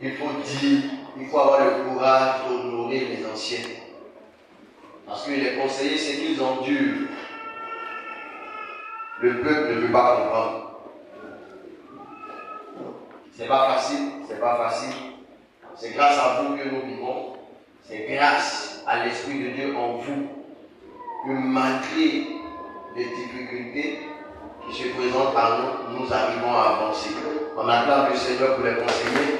il faut dire, il faut avoir le courage d'honorer les anciens. Parce que les conseillers, c'est qu'ils endurent. Le peuple ne peut pas comprendre. C'est pas facile, c'est pas facile. C'est grâce à vous que nous vivons. C'est grâce à l'Esprit de Dieu en vous que malgré les difficultés qui se présentent à nous, nous arrivons à avancer. On acclame le Seigneur pour les conseiller.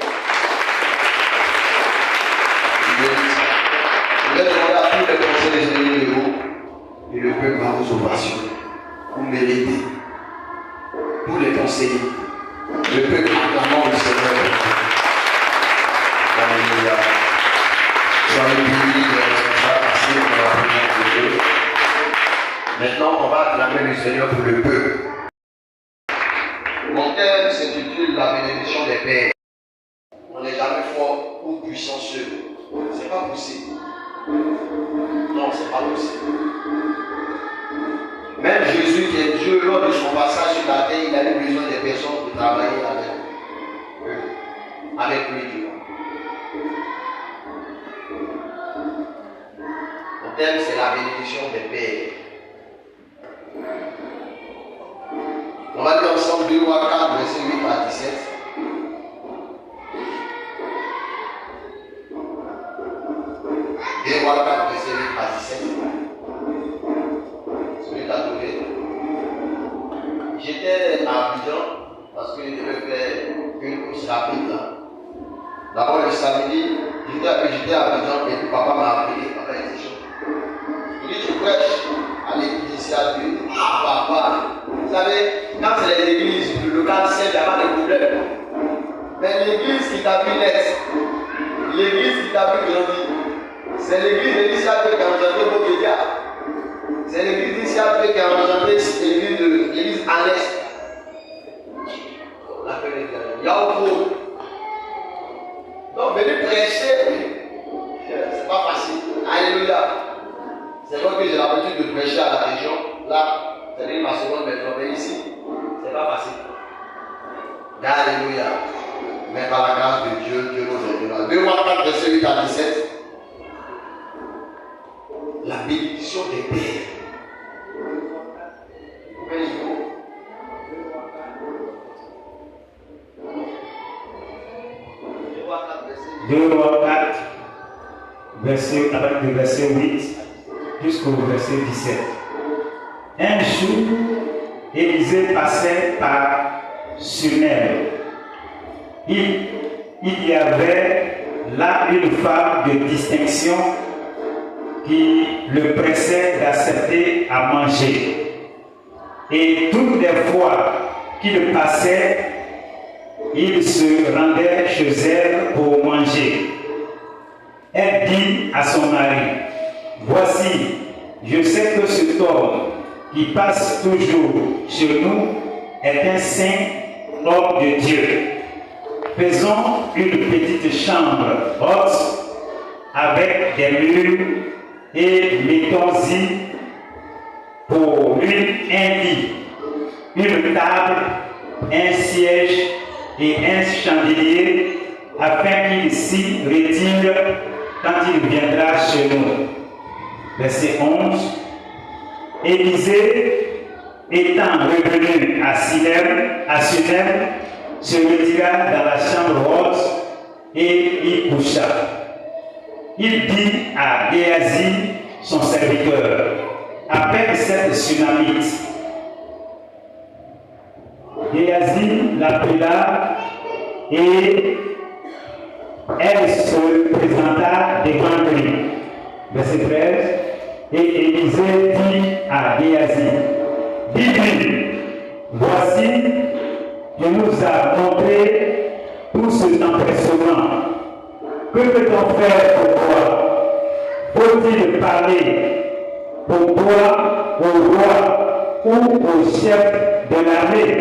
Je vais demander à tous les conseillers généraux et le peuple va vous ovationner. Vous méritez. Tous les conseillers. Le peuple acclamant le Seigneur. Alléluia. Soyez bénis de ça passer dans la prière de Dieu. Maintenant, on va acclamer le Seigneur pour le peuple. Mon thème s'intitule La bénédiction des pères. On n'est jamais fort ou puissant seul. C'est pas possible. Non, c'est pas possible. Même Jésus qui est Dieu, lors de son passage sur la terre, il avait besoin des personnes pour travailler avec lui. Le thème, c'est la bénédiction des pères. On va lire ensemble 2 Rois 4, verset 8 à 17. 2 Rois 4, verset 8 à 17. Celui qui a trouvé. J'étais à Abidjan parce que je devais faire une course rapide là. D'abord le samedi, j'étais à Abidjan et puis papa m'a appelé. Papa était chaud. Il dit tu prêches à l'église ici à Dieu. Ah papa, vous savez, quand c'est les églises, le local c'est, il n'y a pas de problème. Mais l'église qui t'a vu naître, l'église qui t'a vu grandir, c'est l'église de l'ICA qui a engendré vos médias. C'est l'église d'ICA qui a engendré l'église à l'est. On l'appelle l'église. Il y a autre. Donc, venir prêcher, c'est pas facile. Alléluia. C'est vrai que j'ai l'habitude de prêcher à la région. Là, c'est ma seconde méthode. Mais ici, c'est pas facile. Alléluia. Mais par la grâce de Dieu, Dieu nous aidera. 2 Rois 4, verset 8 à 17. La bénédiction des pères. Vous pouvez lire. 2 Rois 4, avec le verset 8 jusqu'au verset 17. Un jour, Élisée passait par Sunem. Il y avait là une femme de distinction qui le pressait d'accepter à manger. Et toutes les fois qu'il passait, il se rendait chez elle pour manger. Elle dit à son mari, « Voici, je sais que cet homme qui passe toujours chez nous est un saint homme de Dieu. Faisons une petite chambre haute avec des murs et mettons-y pour lui un lit, une table, un siège et un chandelier afin qu'il s'y retire quand il viendra chez nous. » Verset 11. Élisée, étant revenu à Sunem, se retira dans la chambre haute et y coucha. Il dit à Géasi, son serviteur, « Appelle cette Sunamite. » Géasi l'appela et elle se présenta devant lui. Verset 13. Et Élisée dit à Géasi, « Dis-lui, voici, tu nous as montré tout cet empressement. Que peut-on faire pour toi? Faut-il parler pour toi au roi ou au chef de l'armée? »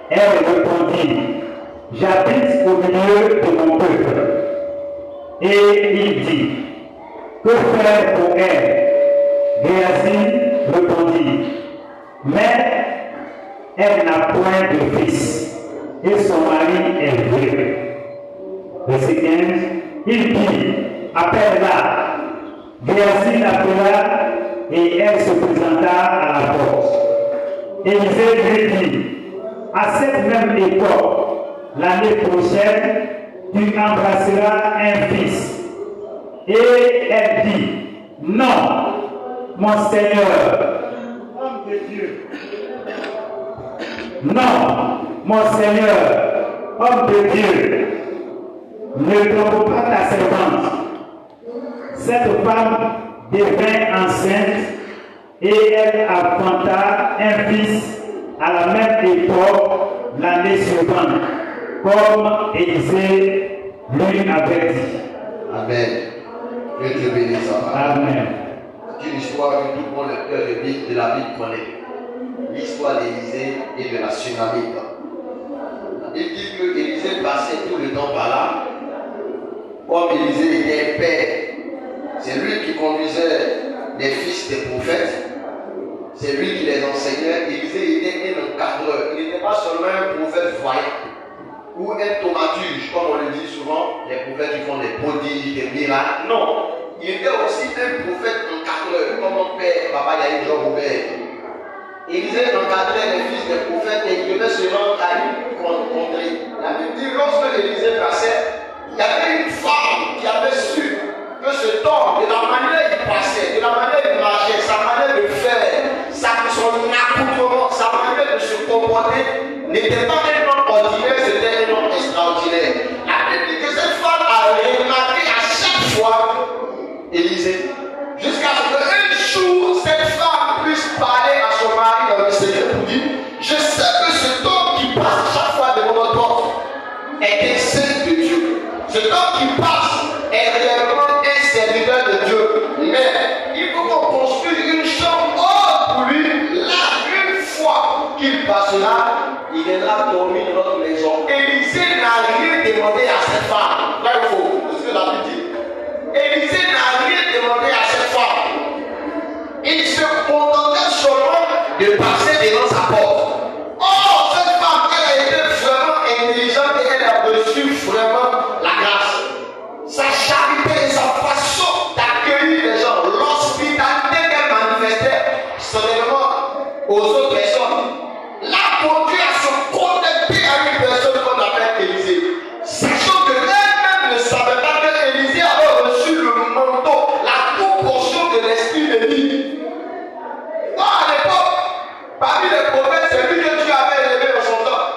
Elle répondit, « J'habite au milieu de mon peuple. » Et il dit, « Que faire pour elle? » Géasi répondit, « Mais elle n'a point de fils, et son mari est vieux. » verset 15, il dit, appelle-la. Géasi l'appela et elle se présenta à la porte. Élisée lui dit, à cette même époque, l'année prochaine, tu embrasseras un fils. Et elle dit, non, mon Seigneur, homme de Dieu. Non, mon Seigneur, homme de Dieu, ne trompe pas ta servante. Cette femme devint enceinte et elle enfanta un fils à la même époque l'année suivante, comme Élisée lui avait dit. Amen. Que Dieu bénisse. Amen. C'est une histoire que tout le monde, le cœur de la Bible connaît. L'histoire d'Élisée et de la Sunamite. Il dit que Élisée passait tout le temps par là. Comme Élisée était père, c'est lui qui conduisait les fils des prophètes. C'est lui qui les enseignait. Élisée était un encadreur. Il n'était pas seulement un prophète voyant ou un thaumaturge, comme on le dit souvent, les prophètes qui font des prodiges, des miracles. Non, il était aussi un prophète encadreur, comme mon père, papa Yaïd Jean Robert. Élisée encadrait les fils des prophètes et il devait se rendre à une contrée. La Bible dit, lorsque Élisée passait, il y avait une femme qui avait su que cet homme, de la manière il passait, de la manière il marchait, sa manière de faire, son accoutrement, sa manière de se comporter, n'était pas un homme ordinaire, c'était un homme extraordinaire. La Bible dit que cette femme a remarqué à chaque fois Élisée, jusqu'à ce qu'un jour, cette femme puisse parler à son mari dans le secret pour dire, je sais que cet homme qui passe chaque fois devant notre porte est un saint de Dieu. Cet homme qui passe est réellement un serviteur de Dieu. Mais il faut qu'on construise une chambre haute pour lui. Là, une fois qu'il passera, il viendra dormir dans notre maison. Élisée n'a rien demandé à cette femme. Là, il faut, c'est ce que la Bible dit. Élisée n'a rien demandé à cette femme. Il se contentait seulement de passer devant sa porte. Oh, cette femme, elle a été vraiment intelligente et elle a reçu vraiment la grâce. Sa charité et sa façon d'accueillir les gens, l'hospitalité qu'elle manifestait, seulement aux autres personnes, l'a conduit à se connecter à une personne qu'on appelle Élisée. Sachant que elle-même ne savait pas que Élisée avait reçu le manteau, la toute-portion de l'esprit de Dieu. Moi, à l'époque, parmi les prophètes, c'est lui que Dieu avait élevé dans son temps.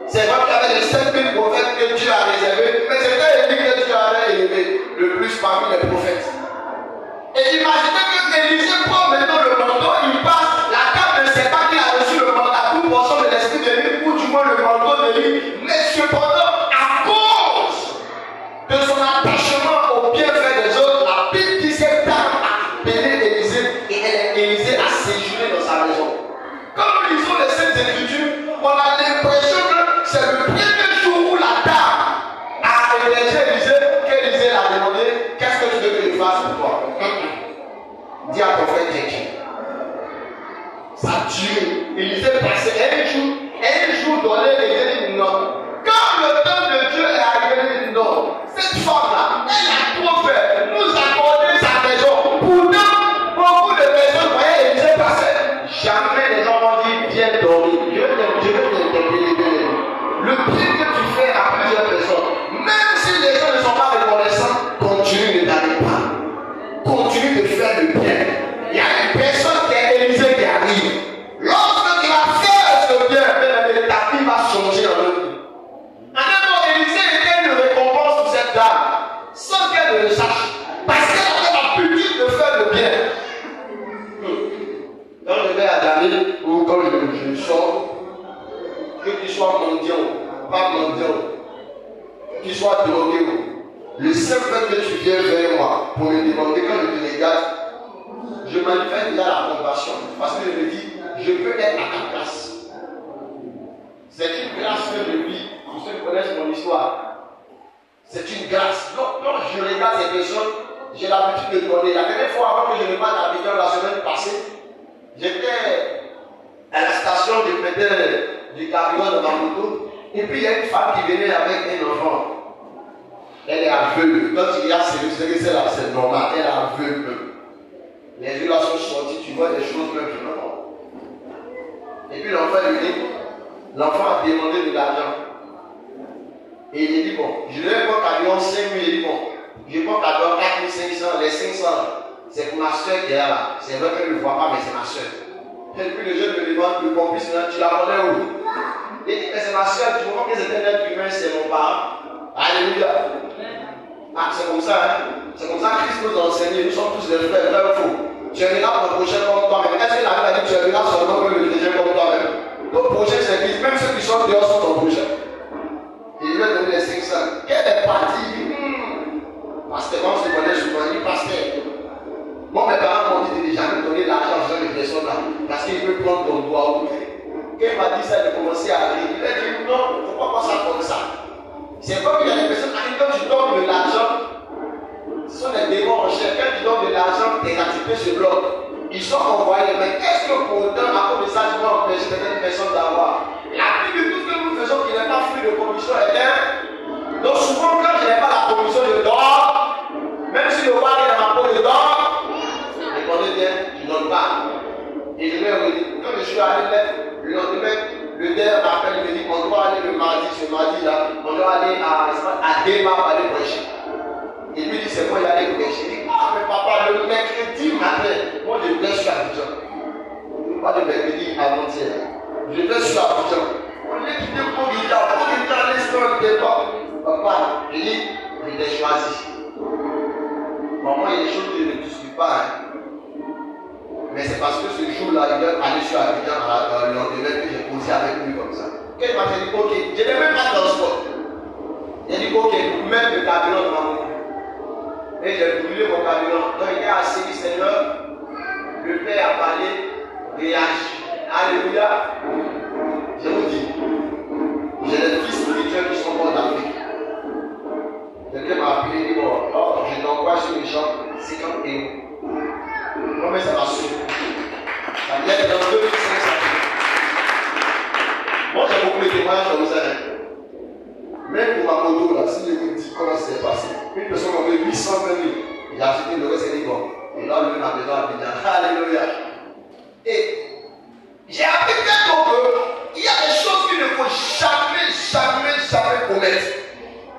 C'est vrai qu'il y avait les 5000 prophètes que Dieu a réservés, mais c'était lui que Dieu avait élevé le plus parmi les prophètes. Et imaginez que Élisée prend maintenant le manteau, il passe, la table ne sait pas qu'il a reçu le manteau, la toute portion de l'esprit de lui, ou du moins le manteau de lui, mais cependant, à cause de son attachement au bienfait des autres, la Bible dit cette dame a appelé Élisée et Élisée a séjourné dans sa maison. Quand nous lisons les Saintes Écritures, on a l'impression que c'est le premier jour où la dame a hébergé Élisée, qu'Élisée l'a demandé, qu'est-ce que tu veux que je fasse pour toi? Dis à ton frère Dieu. Ça a duré. Élisée passait un jour donné, Élisée dit non. Quand le temps de Dieu est arrivé, il dit non. Cette femme-là, elle a trop fait. Nous accorder sa maison. Pourtant, beaucoup de personnes voyaient Élisée passer. Jamais les gens vont dire viens dormir. Je vais t'interpeller. Le bien que tu fais à plusieurs personnes, même si les gens ne sont pas reconnaissants, continue de t'aller pas. Continue de faire le bien. Il y a une personne qui est Élisée qui arrive. Lorsque tu vas faire ce bien, ta vie va changer dans le vie. En un mot, Élisée était une récompense pour cette dame, sans qu'elle ne le sache. Parce qu'elle avait l'habitude de faire le bien. Quand je vais à David, ou quand je sors, que tu sois mendiant, pas mendiant, que tu sois drogué, le seul fait que tu viens vers moi pour me demander quand je te regarde, je manifeste déjà la compassion. Parce que je me dis, je peux être à ta place. C'est une grâce que je vis. Pour ceux qui connaissent mon histoire, c'est une grâce. Donc, quand je regarde ces personnes, j'ai l'habitude de demander. La dernière fois, avant que je ne parte à Abidjan la semaine passée, j'étais à la station, je mettais du carburant dans ma moto, et puis il y a une femme qui venait avec un enfant. Elle est aveugle. Quand il y a c'est là, c'est normal. Elle est aveugle. Les yeux là sont sortis, tu vois des choses même vraiment. Et puis l'enfant lui dit, l'enfant a demandé de l'argent. Et il dit, bon, je lui ai pas cadeau 5 000, il dit, bon, je prends cadeau 4 500, les 500, c'est pour ma soeur qui est là. C'est vrai qu'elle ne le voit pas, mais c'est ma soeur. Et puis le jeune me demande, le complice, tu la connais où? Il dit, mais c'est ma soeur, tu vois que c'est un être humain, c'est mon parent. Alléluia. Ah, c'est comme ça, hein? C'est comme ça que Christ nous a enseigné, nous sommes tous des frères, vrai ou faux? Tu es là pour le prochain comme toi-même. Est-ce que la Bible a dit que tu es là seulement pour le deuxième comme toi-même? Ton prochain service, même ceux qui sont dehors sont ton prochain. Il lui a donné les 500. Quelle est partie? Pasteur, on se connaît souvent, il dit pasteur. Moi, mes parents m'ont dit de jamais donner l'argent aux gens de personnes là, parce qu'il veut prendre ton doigt. Quand il m'a dit ça, il a commencé à rire. Il a dit non, il ne faut pas voir ça comme ça. C'est comme il y a des personnes à qui quand tu donnes de l'argent, ce sont des démons en chair. Quand tu donnes de l'argent, tes activités se bloquent. Ils sont envoyés. Mais est-ce que pour autant, à cause de ça, tu vas empêcher certaines personnes d'avoir? La plupart de tout ce que nous faisons qui n'est pas fruit de commission est bien. Donc souvent, quand je n'ai pas la commission, je dors. Même si le roi est dans ma peau, je dors. Répondez bien, je ne donne pas. Et je vais redire, quand je suis allé le lendemain, le DER m'appelle, il me dit on doit aller le mardi, ce mardi-là, on doit aller à Déma pour aller prêcher. Il lui dit c'est moi, il allait prêcher. Il dit ah, mais papa, le mercredi m'appelle. Moi, je vais sur Abidjan. Pas de mercredi avant-hier. Je vais sur Abidjan. On est quitté pour l'instant, départ. Papa, je dis, je l'ai choisi. Maman, il y a des choses que je ne discute pas. Hein. Mais c'est parce que ce jour-là, il doit aller sur Abidjan le lendemain que j'ai posé avec lui comme ça. Quand il m'a dit, ok, je n'ai même pas de transport. Il a dit, ok, vous mettez le carburant dans ma main. Et j'ai brûlé mon carburant. Donc il est assis, Seigneur. Le Père a parlé, réagit. Alléluia. Je vous dis, j'ai des fils spirituels qui sont morts d'Afrique. Quelqu'un m'a appelé et dit, bon, oh, je t'envoie sur les champs, 50 €. Non, mais ça m'a sauvé. Ça vient dans 2500. Moi, j'ai beaucoup de témoignages comme ça. Même pour ma moto, là, si je vous dis comment ça s'est passé, une personne m'a fait 820 000. J'ai acheté le reste, c'est bon. Et là, lui, m'a besoin de bien. Alléluia. Et j'ai appris très tôt qu'il y a des choses qu'il ne faut jamais commettre.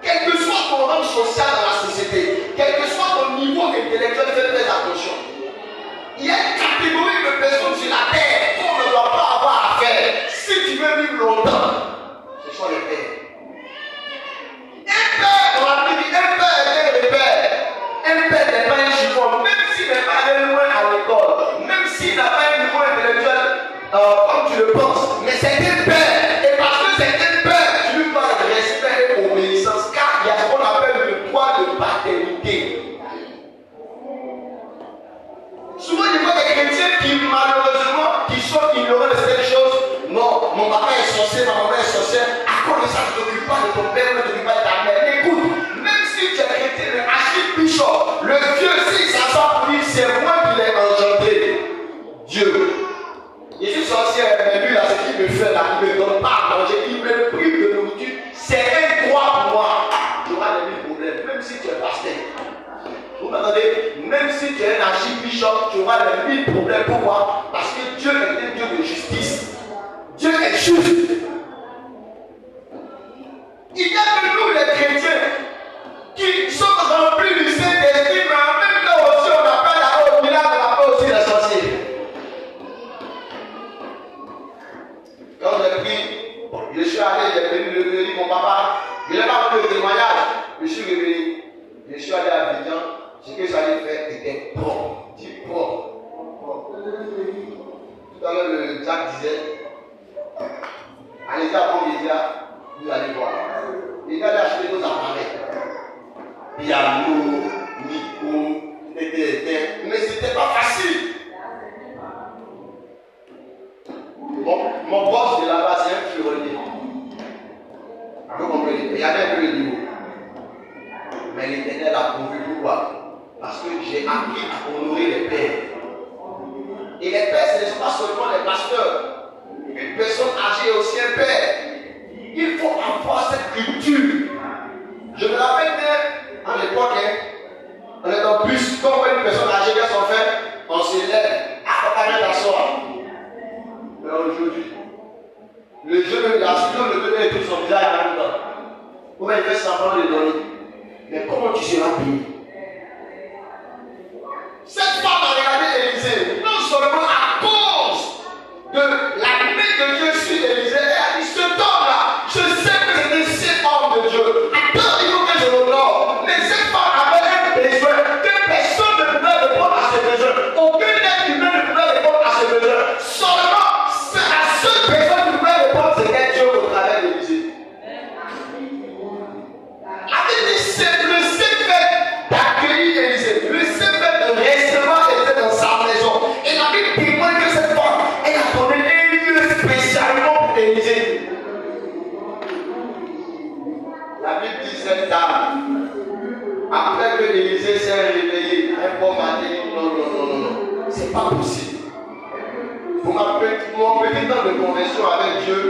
Quel que soit ton rang social dans la société, quel que soit ton niveau intellectuel, fais très attention. Il y a une catégorie de personnes sur la terre qu'on ne doit pas avoir à faire si tu veux vivre longtemps. Ce sont les pères. Un père, on a dit un père est le père. Un père n'est pas un chiffon, même s'il n'est pas allé loin à l'école, même s'il n'a pas un niveau intellectuel comme tu le penses, mais c'est un père. Et parce que c'est un père, tu lui dois respect et obéissance, car il y a ce qu'on appelle le droit de paternité. Souvent, il y a des chrétiens qui, malheureusement, qui sont ignorants de cette chose. Non, mon papa est sorcier, ma maman est sorcière. À cause de ça, tu ne t'occupes pas de ton père, tu ne t'occupes pas de ta mère. Mais écoute, même si tu es chrétien, le archbishop, le Dieu, s'il s'assoit pour dire, c'est moi qui l'ai engendré. Dieu. Je suis sorcière, mais lui, là, ce qu'il me fait, là, il ne me donne pas à manger, il me prive de nourriture. C'est un droit pour moi. Tu auras les mêmes problèmes, même si tu es pasteur. Vous m'entendez? Même si tu es un archbishop, tu auras les mêmes problèmes. Pourquoi? Parce que Dieu est un Dieu de justice. Dieu est juste. Il y a que nous, les chrétiens, qui sommes remplis du Saint-Esprit, mais en même temps aussi, on appelle à au miracle, on appelle aussi les sorciers. Quand j'ai pris, je suis allé, j'ai venu le dire, mon papa, je n'ai pas fait le témoignage, je suis revenu, je suis allé à Abidjan, ce que j'allais faire était propre, dit propre. Tout à l'heure, le Jack disait, allez-y à Média, vous allez voir. Il allait acheter nos appareils. Piano, micro, mais c'était pas facile. Mon boss de là-bas, c'est un fleuronnier. Vous comprenez? Il y avait un peu de niveau. Mais l'Éternel a prouvé pourquoi. Parce que j'ai appris à honorer les pères. Et les pères, ce ne sont pas seulement les pasteurs. Une personne âgée est aussi un père. Il faut avoir cette culture. Je me rappelle Comment il fait semblant de donner? Mais comment tu seras béni? Cette femme a regardé Élisée, non seulement à cause de la main de Dieu sur Élisée, elle a dit, cet homme-là, je sais que c'est cet homme de Dieu. Attends, il faut que je l'honore. Mais cette femme avait un besoin que personne ne pouvait répondre à ses besoins. Aucun être humain ne pouvait répondre à ses besoins. Seulement, c'est la seule personne qui pouvait répondre, c'était Dieu au travers d'Élisée. C'est le seul fait d'accueillir Élisée, le seul fait de recevoir Élisée dans sa maison. Et la Bible témoigne que cette femme, elle a donné un lieu spécialement pour Élisée. La Bible dit cette dame, après que Élisée s'est réveillé, un bon matin, non, c'est pas possible. Pour mon petit temps de conversion avec Dieu,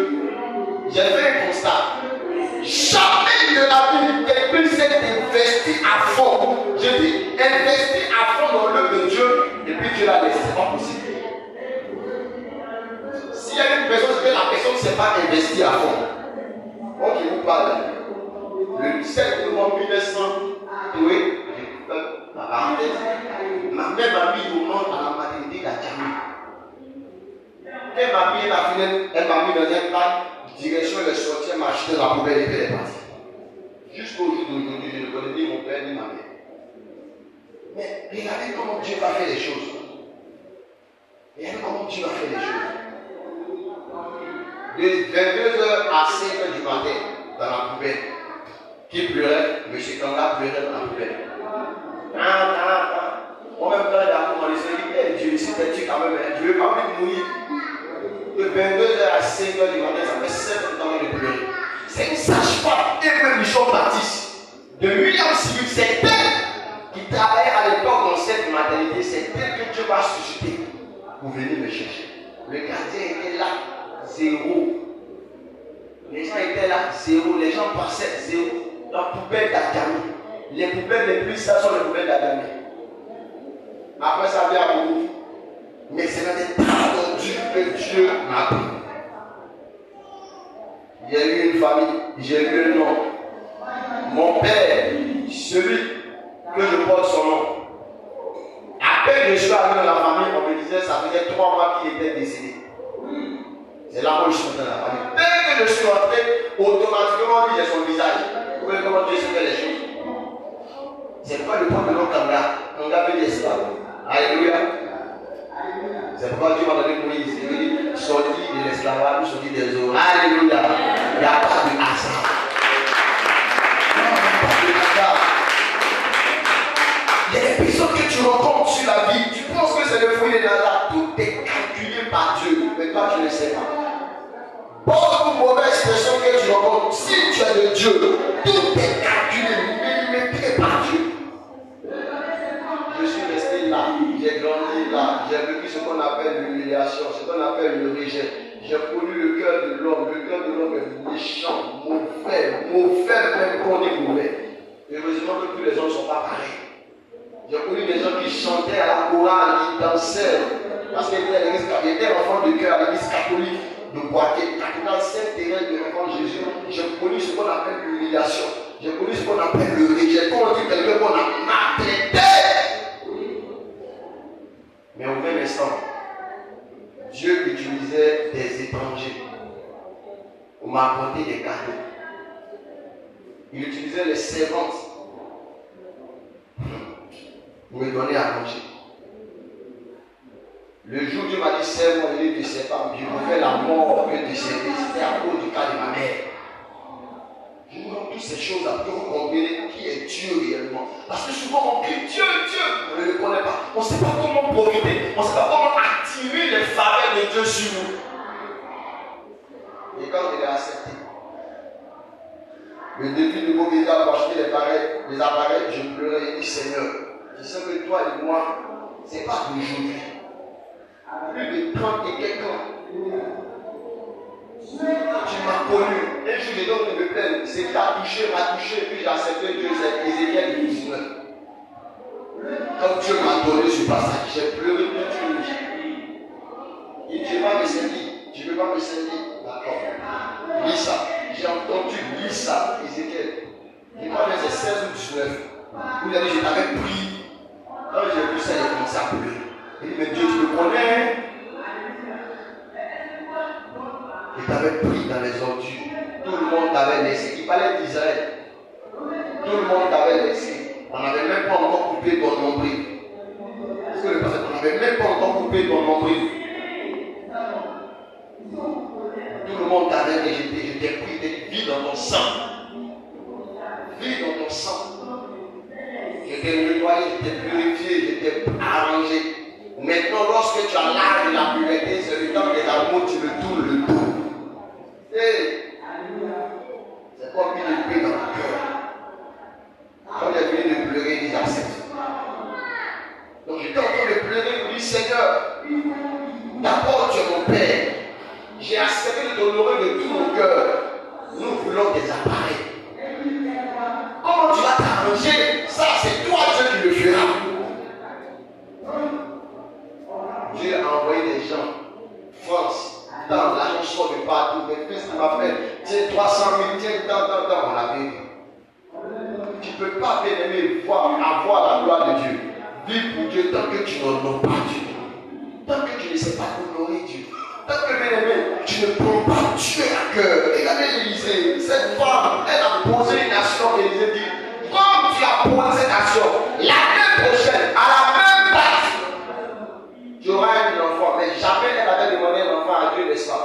j'ai fait un constat. Jamais de la vie, quelqu'un s'est investi à fond. Je dis investi à fond dans l'œuvre de Dieu et puis Dieu l'a laissé. C'est pas possible. S'il y a une personne, c'est que la personne ne s'est pas investie à fond. Moi qui vous parle, le 17 novembre 1900, oui, ma parenthèse, ma mère m'a mis au monde à la maternité d'Adjamé. Elle m'a mis la fenêtre, elle m'a mis dans un plan. Direction, elle est sortie, elle m'a acheté la poubelle et puis elle est partie. Jusqu'au jour d'aujourd'hui, je ne connais ni mon père ni ma mère. Mais regardez comment Dieu va faire les choses. Regardez comment Dieu va faire les choses. De 22h à 5h du matin, dans la poubelle. Qui pleurait? M. Kanga pleurait dans la poubelle. Moi-même, quand il a commencé, il a dit, Dieu, c'était Dieu quand même, je ne veux pas me mourir. De 22h à 5h du matin, ça fait 7 ans de pleurer. C'est une sage-femme, Emmanuel Michon Baptiste, de William Civil, c'est elle qui travaillait à l'époque dans cette maternité, c'est elle que Dieu va susciter pour venir me chercher. Le gardien était là, zéro. Les gens étaient là, zéro. Les gens passaient, zéro. La poubelle d'Adjamé. Les poubelles les plus sages sont les poubelles d'Adjamé. Après, ça vient à beaucoup. Mais ce n'était pas attendu que Dieu m'a pris. J'ai eu une famille, j'ai eu un nom. Mon père, celui que je porte son nom. À peine je suis arrivé dans la famille, on me disait ça faisait 3 mois qu'il était décédé. C'est là où je suis dans la famille. Dès que je suis rentré, automatiquement on dit j'ai son visage. Vous voyez comment Dieu se fait les choses. C'est pourquoi le peuple de l'autre Kanga veut dire esclave. Alléluia. C'est pourquoi Dieu m'a donné Moïse. Il dit sorti de l'esclavage, sorti des eaux. Alléluia. Il n'y a pas de hasard. Il y a des personnes que tu rencontres sur la vie. Tu penses que c'est le fruit des hasards. Tout est calculé par Dieu. Mais toi, tu ne le sais pas. Bonne ou mauvaise personne que tu rencontres, si tu es de Dieu, tout est calculé, millimétré par Dieu. Je suis resté là, j'ai grandi là, j'ai vécu ce qu'on appelle l'humiliation, ce qu'on appelle le rejet. J'ai connu le cœur de l'homme. Le cœur de l'homme est méchant, mauvais, même qu'on est mauvais. Heureusement que tous les hommes ne sont pas pareils. J'ai connu des gens qui chantaient à la chorale, qui dansaient, parce qu'ils étaient enfants de cœur à l'église catholique de Poitiers, cathédrale Saint-Thérèse de l'enfant Jésus. J'ai connu ce qu'on appelle l'humiliation. J'ai connu ce qu'on appelle le rejet. Quand on dit quelqu'un qu'on a maltraité. Mais au même instant, Dieu utilisait des étrangers pour m'apporter des cadeaux. Il utilisait les servantes pour me donner à manger. Le jour où Dieu m'a dit serve-moi, il dit tu ne sais pas, je me fais la mort que tu sais. C'était à cause du cas de ma mère. Je vous donne toutes ces choses là pour que vous compreniez qui est Dieu réellement. Parce que souvent on crie Dieu, on ne le connaît pas. On ne sait pas comment profiter. On ne sait pas comment attirer les faveurs de Dieu sur nous. Et quand je l'ai accepté, le défi de Bobéda pour acheter les appareils, je pleurais et dit Seigneur, je sais que toi et moi, ce n'est pas d'aujourd'hui. Plus de 30 et quelques ans. Tu m'as connu. Un jour, j'ai donc me plaindre. C'est qui a touché, m'a touché, puis j'ai accepté Dieu. C'est Ézéchiel 19. Quand Dieu m'a donné ce passage, j'ai pleuré toute une nuit. Il dit, tu ne veux pas me servir. Tu ne veux pas me servir. D'accord. Lis ça. j'ai entendu dire ça, Ézéchiel. Et moi, c'est 16 ou 19. Où il a dit, je t'avais pris. Quand j'ai vu ça, j'ai commencé à pleurer. Il dit, mais Dieu, tu me connais. Il t'avait pris dans les ordures. Tout le monde t'avait laissé. Il parlait d'Israël. Tout le monde t'avait laissé. On n'avait même pas encore coupé ton nombril. Est-ce que le passé, on n'avait même pas encore coupé ton nombril. Tout le monde t'avait rejeté. Je t'ai pris, t'es vie dans ton sang. Vie dans ton sang. Je t'ai nettoyé, je t'ai purifié, je t'ai arrangé. Maintenant, lorsque tu as l'art de la pureté, c'est le temps des amours, tu me tournes le dos. Hey. C'est comme une épée dans le cœur. Quand il est venu de pleurer, il accepte. Donc j'étais en train de pleurer pour dire, Seigneur, d'abord tu es mon Père. J'ai accepté de t'honorer de tout mon cœur. Nous voulons des appareils. Comment tu vas t'arranger? Ça, c'est toi Dieu qui le fera. Dieu a envoyé des gens, France, dans l'argent sort de partout, mais qu'est-ce qu'il m'a fait? Tiens 300 000, tiens, dans, on l'a payé. Tu ne peux pas, bien aimer, avoir la gloire de Dieu. Vivre pour Dieu tant que tu n'honores pas Dieu. Tant que tu ne sais pas honorer Dieu. Tant que, bien aimé, tu ne prends pas Dieu à cœur. Regardez l'Élysée, cette femme, elle a posé une nation, Élysée dit, comme tu as posé cette nation, l'année prochaine, à la même date, tu auras un enfant. Mais jamais elle avait demandé un enfant à Dieu, n'est-ce pas?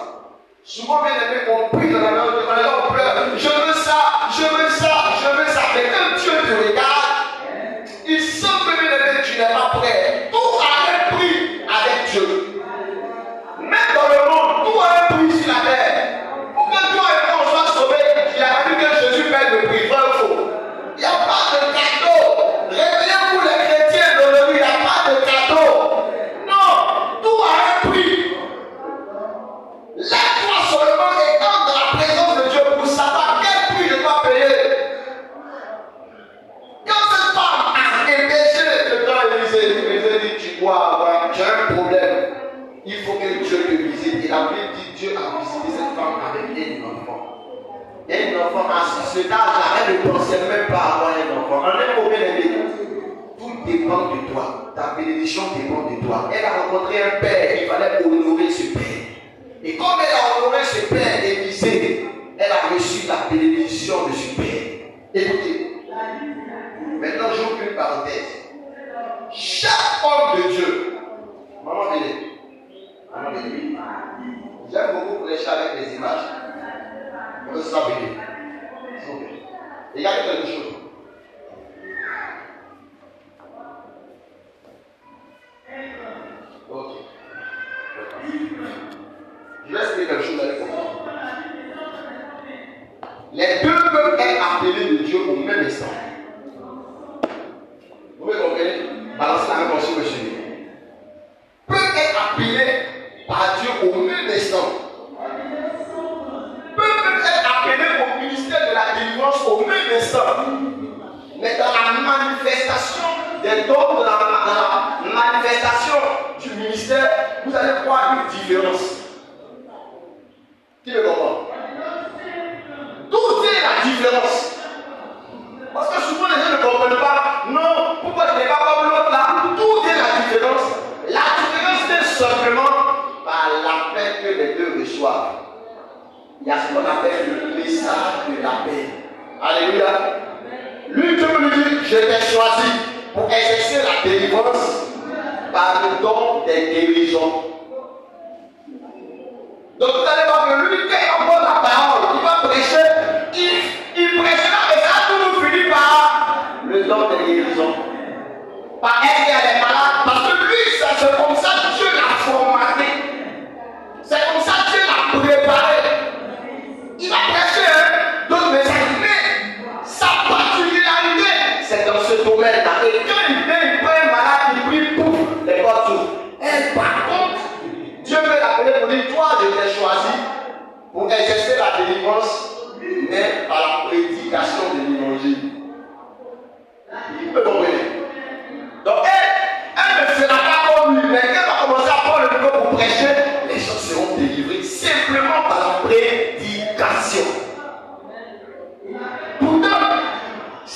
Souvent, bien aimé, on prie dans la main, on pleure, je veux ça, je veux ça, je veux ça. Mais quand Dieu te regarde, il sent que bien aimé, tu n'es pas prêt. Tout a un prix avec Dieu. Même dans le monde, tout a un prix sur la terre. Pour que toi et moi on soit sauvés, il a fallu que Jésus paye le prix. Vrai ou faux? Il n'y a pas de cadeau. Réveillez-vous les chrétiens d'aujourd'hui, il n'y a pas de cadeau. Non, tout a un prix. Lève-toi seulement et entre dans la présence de Dieu pour savoir quel prix je dois payer. Quand cette femme a empêché le temps Élysée dit, tu dois avoir, tu as un problème. Il faut que Dieu te visite. Et la Bible dit Dieu a visité cette femme avec un enfant. Et un enfant à ce âge-là, elle ne pensait même pas avoir un enfant. En un mot bien aimé, tout dépend de toi. Ta bénédiction dépend de toi. Elle a rencontré un père, il fallait honorer ce père. Et comme elle a honoré ce père Élisée, elle a reçu la bénédiction de ce père. Écoutez, maintenant j'ouvre une parenthèse. Chaque homme de Dieu, maman Béné, j'aime beaucoup prêcher avec les images. On ça béni. Regardez quelque chose. Ok. Je vais expliquer quelque chose avec vous. Les deux peuvent être appelés de Dieu au même instant. Vous me comprenez? Balancez la main sur le chemin. Peuvent être appelés par Dieu au même instant. Peuvent être appelés au ministère de la délivrance au même instant. Mais dans la manifestation des dons, dans la manifestation du ministère, vous allez voir une différence. Qui me comprend? D'où est la différence? Parce que souvent les gens ne comprennent pas. Non, pourquoi je n'ai pas comme l'autre là? D'où est la différence? La différence est simplement par l'appel que les deux reçoivent. Il y a ce qu'on appelle le message de l'appel. Alléluia. Lui, Dieu me dit, je t'ai choisi pour exercer la délivrance par le don des guérisons. Donc vous allez voir que lui, quand il envoie la parole, il va prêcher, il prêchera et ça a toujours fini par le don des guérisons. Par aider à les malades, parce que lui, c'est comme ça que Dieu l'a formaté. C'est comme ça que Dieu l'a préparé. Il va prêcher d'autres messages, mais sa particularité, c'est dans ce domaine-là. Et quand il vient, il prend un malade, il prie, pouf, les portes s'ouvrent. Et par contre, Dieu veut l'appeler pour dire, toi, je t'ai choisi pour exercer la délivrance, mais par la prédication de l'évangile. Il peut comprendre. Donc, elle ne fera pas comme lui, mais quand elle va commencer à prendre le micro pour prêcher, les gens seront délivrés simplement par la prédication.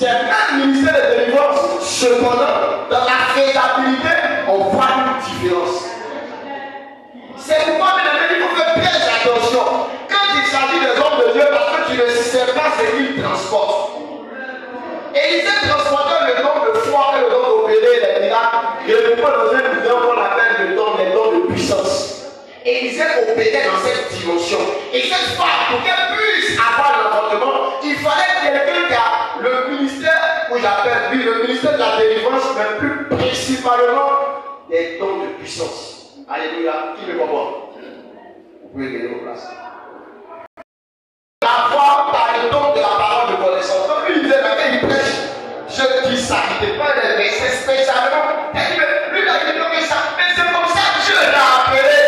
C'est un ministère de délivrance. Cependant, dans la faisabilité, on voit une différence. C'est pourquoi, mesdames et messieurs, il faut faire très attention. Quand il s'agit des hommes de Dieu, parce que tu ne sais pas ce qu'ils transportent. Élisée transportait le don de foi et le don d'opérer les miracles. Je ne peux pas dans un vidéo qu'on appelle le don, les dons de puissance. Élisée opérait dans cette dimension. Et cette femme, pour qu'elle puisse avoir l'enfantement, il fallait quelqu'un qui a le ministère, où j'appelle lui le ministère de la délivrance, mais plus principalement des dons de puissance. Alléluia. Qui me comprend? Vous pouvez gagner vos places. La foi par le don de la parole de connaissance. Comme lui disait, quand il prêche, je dis ça, il ne pas les versets spécialement. Lui, il a dit que ça, mais c'est comme ça que Dieu l'a appelé.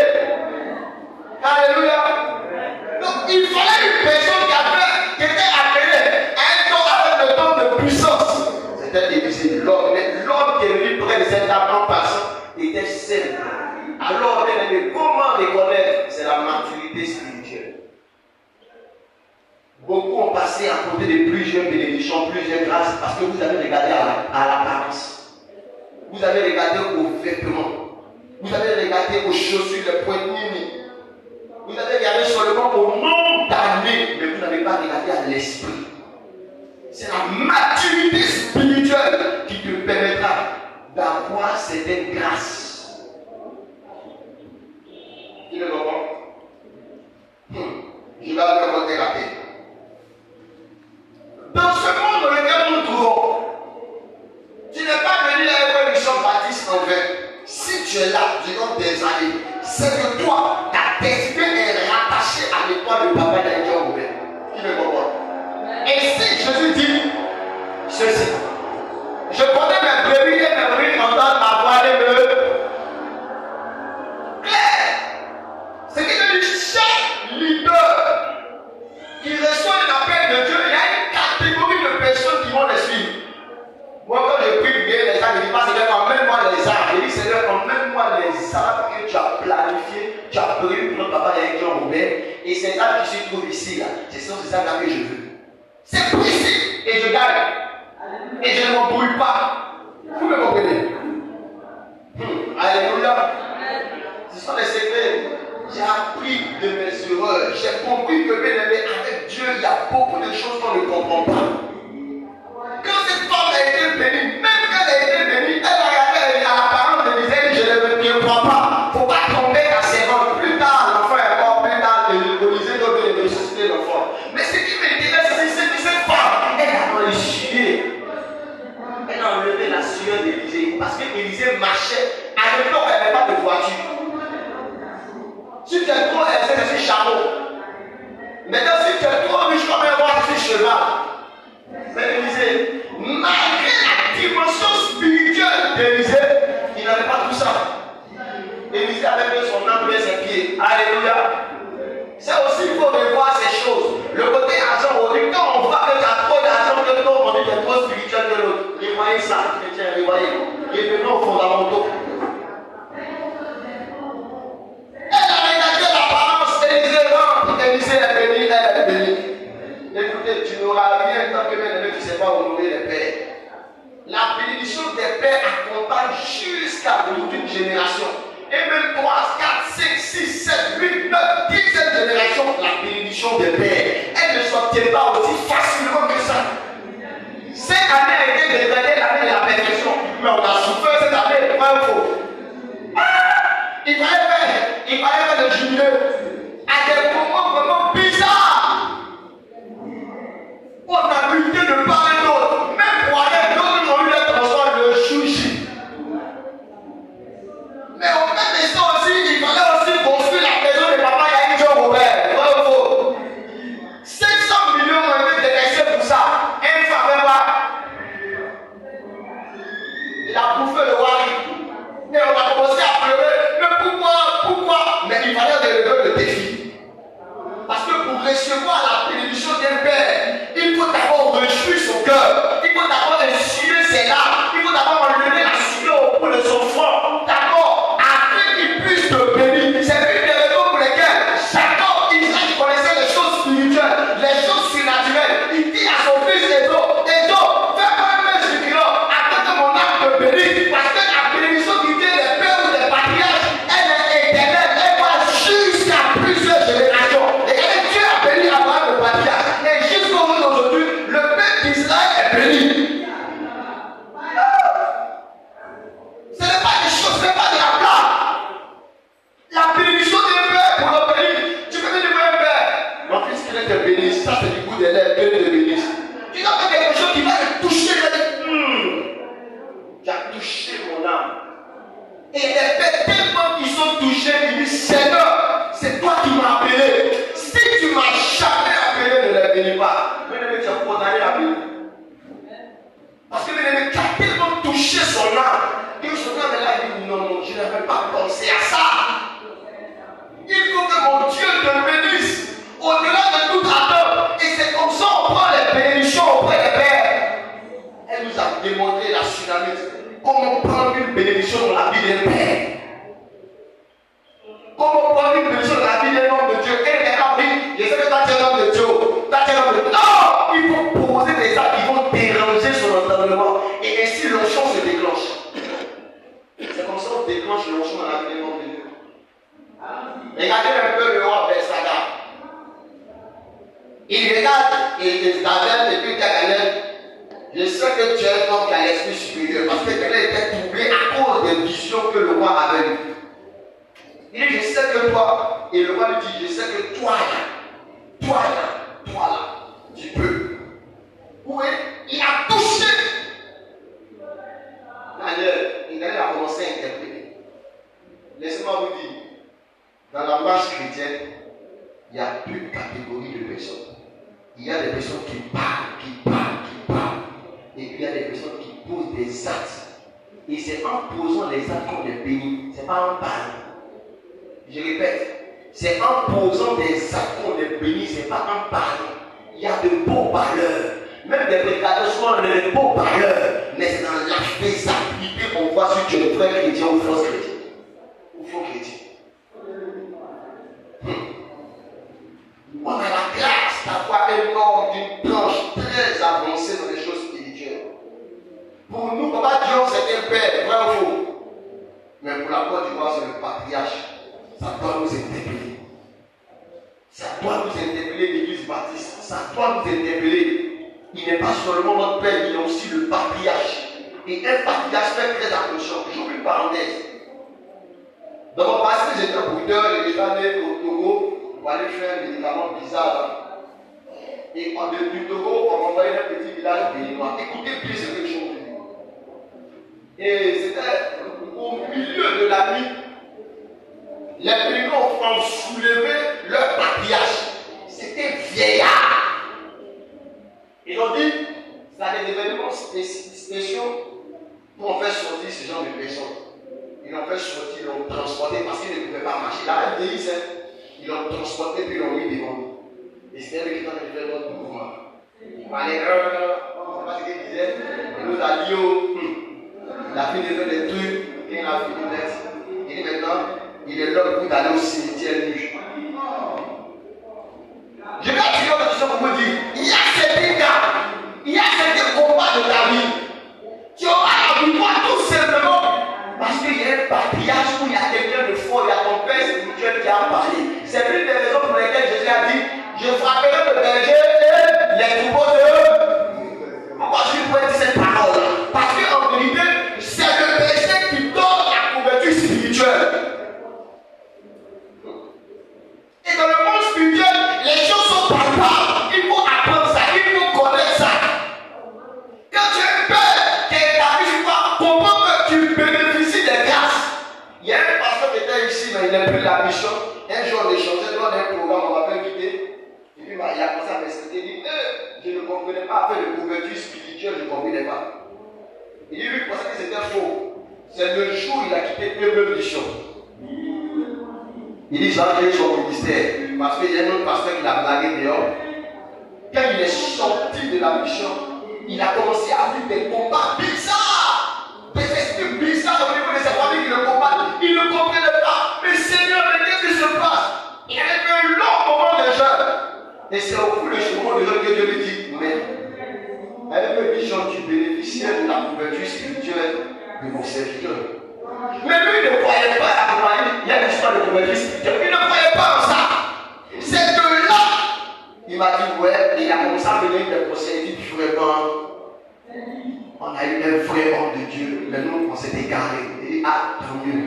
Alléluia. Donc, il fallait une personne qui était appelée à un don avec le don de puissance. C'était difficile. L'homme qui est venu près de cet homme en passant était simple. Alors, comment reconnaître? C'est la maturité spirituelle. Beaucoup ont passé à côté de plusieurs bénédictions, plusieurs grâces, parce que vous avez regardé à l'apparence. Vous avez regardé aux vêtements. Vous avez regardé aux chaussures, les poignets. Vous avez regardé seulement au nombre d'années, mais vous n'avez pas regardé à l'esprit. C'est la maturité spirituelle qui te permettra d'avoir certaines grâces. Tu le comprends? Je vais aller monter la tête. Dans ce monde dans lequel nous nous trouvons, tu n'es pas venu à une mission baptiste en vain. Si tu es là durant des années, c'est que toi, ta destinée est rattachée à l'étoile de papa d'Aïdja Oubé. Qui me comprend? Et si Jésus dit ceci, je connais mes brebis et mes brebis entendent ma voix et me clair. Ce qui veut dire chaque leader qui reçoit l'appel de Dieu, il y a une catégorie de personnes qui vont le suivre. Moi, quand je prie bien les arbres, je dis pas Seigneur, emmène-moi les arbres. Je dis Seigneur, emmène-moi les arbres que tu as planifiés, tu as prévu pour notre papa avec Jean Robert. Et ces arbres qui se trouvent ici, là, ce sont ces arbres que je veux. C'est précis et je gagne. Et je ne m'embrouille pas. Vous me comprenez? Alléluia. Ce sont les secrets. J'ai appris de mes erreurs. J'ai compris que bien aimé, avec Dieu, il y a beaucoup de choses qu'on ne comprend pas. Quand cette femme a été bénie, même quand elle a été bénie, elle a regardé à l'apparence de disait, je ne crois pas. Il ne faut pas tromper ta servante. Plus tard, l'enfant est mort, plus tard, Élisée doit venir ressusciter l'enfant. Mais ce qui m'intéresse, c'est que cette femme, elle a enlevé. Elle a enlevé la sueur d'Élisée. Parce qu'Élisée marchait. À l'époque, elle n'avait pas de voiture. Si tu es trop aisé, je suis chameau. Maintenant, si tu es trop riche, comme un roi, je suis cheval. Mais Élisée, malgré la dimension spirituelle d'Élisée, il n'avait pas tout ça. Élisée avait mis son âme et ses pieds. Alléluia. C'est aussi, il faut revoir ces choses. Le côté argent, quand on voit que tu as trop d'argent, que l'autre, on dit que tu es trop spirituel que l'autre. Revoyez ça, chrétien, revoyez. Et venons aux fondamentaux. Elle a regardé l'apparence, Élisée rentre, Élisée est béni, elle est bénie. Écoutez, tu n'auras rien tant que bien-aimé, tu ne sais pas honorer les pères. La bénédiction des pères accompagne jusqu'à bout d'une génération. Et même 3, 4, 5, 6, 7, 8, 9, 10 générations, la bénédiction des pères. Elle ne s'obtient pas aussi facilement que ça. Cette année a été dégradée, l'année de la perfection. Mais on a souffert cette année, pas un faux. Il fallait faire le jubilé à des moments vraiment bizarres. On a lutté de part et d'autre. Même pour aller, d'autres ont eu le transport de chouchi. Mais au même instant aussi, il fallait aussi construire la maison de papa Yaïd John Robert. Bravo. 500 millions ont été décaissés pour ça. Un fameux pas. Il a bouffé le wari. Et on a commencé à pleurer. Mais pourquoi? Mais il fallait relever le bénédiction dans la vie d'un père? Comment prendre une bénédiction dans la vie d'un homme de Dieu? Et maintenant, oui, je sais que toi tu es un homme de Dieu. Toi tu es un homme de Dieu. Non! Il faut poser des actes qui vont déranger son entendement. Et ainsi l'onction se déclenche. C'est comme ça qu'on déclenche l'onction dans la vie d'un homme de Dieu. Regardez un peu le roi Belshazzar. Il regarde Daniel et puis Daniel. Je sais que tu es un homme qui a l'esprit supérieur. Parce que Daniel était troublé à cause des visions que le roi avait eues. Il dit, je sais que toi, et le roi lui dit, je sais que toi là, tu peux. Oui, il a touché. Daniel a commencé à interpréter. Laissez-moi vous dire, dans la marche chrétienne, il y a deux catégories de personnes. Il y a des personnes qui parlent. Et puis il y a des personnes qui posent des actes. Et c'est en posant les actes qu'on est béni. Ce n'est pas en parlant. Je répète, c'est en posant des actes qu'on est béni, ce n'est pas en parlant. Il y a de beaux parleurs. Même des prédicateurs sont de beaux parleurs. Mais c'est dans l'aspect s'appliquer qu'on voit si tu es vrai chrétien ou faux chrétien. Ou faux chrétien. On a la grâce d'avoir un homme d'une planche très avancée dans les choses spirituelles. Pour nous, Papa Dion, c'est un père, vrai ou faux? Mais pour la Côte d'Ivoire, c'est le patriarche. Ça doit nous interpeller. Ça doit nous interpeller, l'Église baptiste. Ça doit nous interpeller. Il n'est pas seulement notre père, il est aussi le patriarche. Et un patriarche fait très attention. J'ouvre une parenthèse. Dans mon passé, j'étais bouddheur et j'étais allé au Togo pour aller faire un médicament bizarre. Et du Togo, on m'envoyait un petit village béninois. Écoutez bien ce que je vous dis. Et c'était au milieu de la nuit. Les Béninois ont soulevé leur patriarche. C'était vieillard. Ils ont dit, ça a des événements spéciaux pour en faire sortir ce genre de personnes. Ils l'ont fait sortir, ils l'ont transporté parce qu'ils ne pouvaient pas marcher. La même délice, ils l'ont transporté puis ils l'ont mis devant nous. Et c'était eux qui ont fait notre mouvement. Il fallait, on ne sait pas ce qu'ils disaient. Il nous a dit, il a fait des trucs, il a fait des lettres. Il dit maintenant, il est l'homme pour d'aller au cimetière nu. Je vais attirer votre attention pour vous dire, il y a certains cas, il y a certains combats de ta vie. Tu auras la victoire tout simplement parce qu'il y a un patriarche où il y a quelqu'un de fort, il y a ton père spirituel qui a parlé. C'est l'une des raisons pour lesquelles Jésus a dit, je frapperai le berger et les troupeaux de... Pourquoi je peux dire cette parole? Parce qu'en vérité, c'est le berger qui donne la couverture spirituelle. Et dans le monde spirituel, les choses sont palpables. Il faut apprendre ça, il faut connaître ça. Quand tu es père, qui est établi sur toi, comprends que tu bénéficies des grâces. Il y a un pasteur qui était ici, mais il n'a plus la mission. Un jour, on échangeait dans un programme, on m'avait invité. Et puis, il a commencé à m'expliquer. Il dit, je ne comprenais pas faire de couverture spirituelle, je ne comprenais pas. Il dit, lui, il pensait que c'était faux. C'est le jour où il a quitté une mission. Il dit, j'ai créé son ministère. Parce qu'il y a un autre pasteur qui l'a blagué dehors. Quand il est sorti de la mission, il a commencé à vivre des combats bizarres. Des esprits bizarres au niveau de sa famille qui le combattent. Il ne comprenait pas. Mais Seigneur, mais qu'est-ce qui se passe? Il avait fait un long moment de jeûne. Et c'est au bout de ce moment de jeûne que Dieu lui dit, mais avec une vision, tu bénéficiais de la couverture spirituelle de mon serviteur. Mais lui ne croyait pas à la il y a une histoire de couverture spirituelle. Il ne croyait pas en ça. C'est de là. Il m'a dit, ouais, et il a commencé à venir des procès. Il dit, vraiment, on a eu un vrai homme de Dieu. Mais nous, on s'est égaré. Il dit, ah, tant mieux.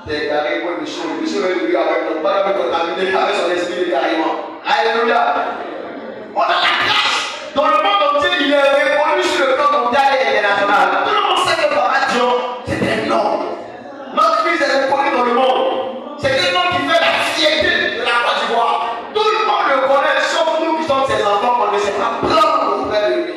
J'étais égaré pour le monsieur. Le monsieur est venu avec notre pas avec contaminé avec son esprit d'égarement. Alléluia. On a la grâce. Dans le monde entier, il est reconnu sur le plan mondial et international. Tout le monde sait que Papa Dion, c'est un homme. Notre fils est reconnu dans le monde. C'est un homme qui fait la fierté de la Côte d'Ivoire. Tout le monde le connaît, sauf nous qui sommes ses enfants, on ne sait pas prendre auprès de lui.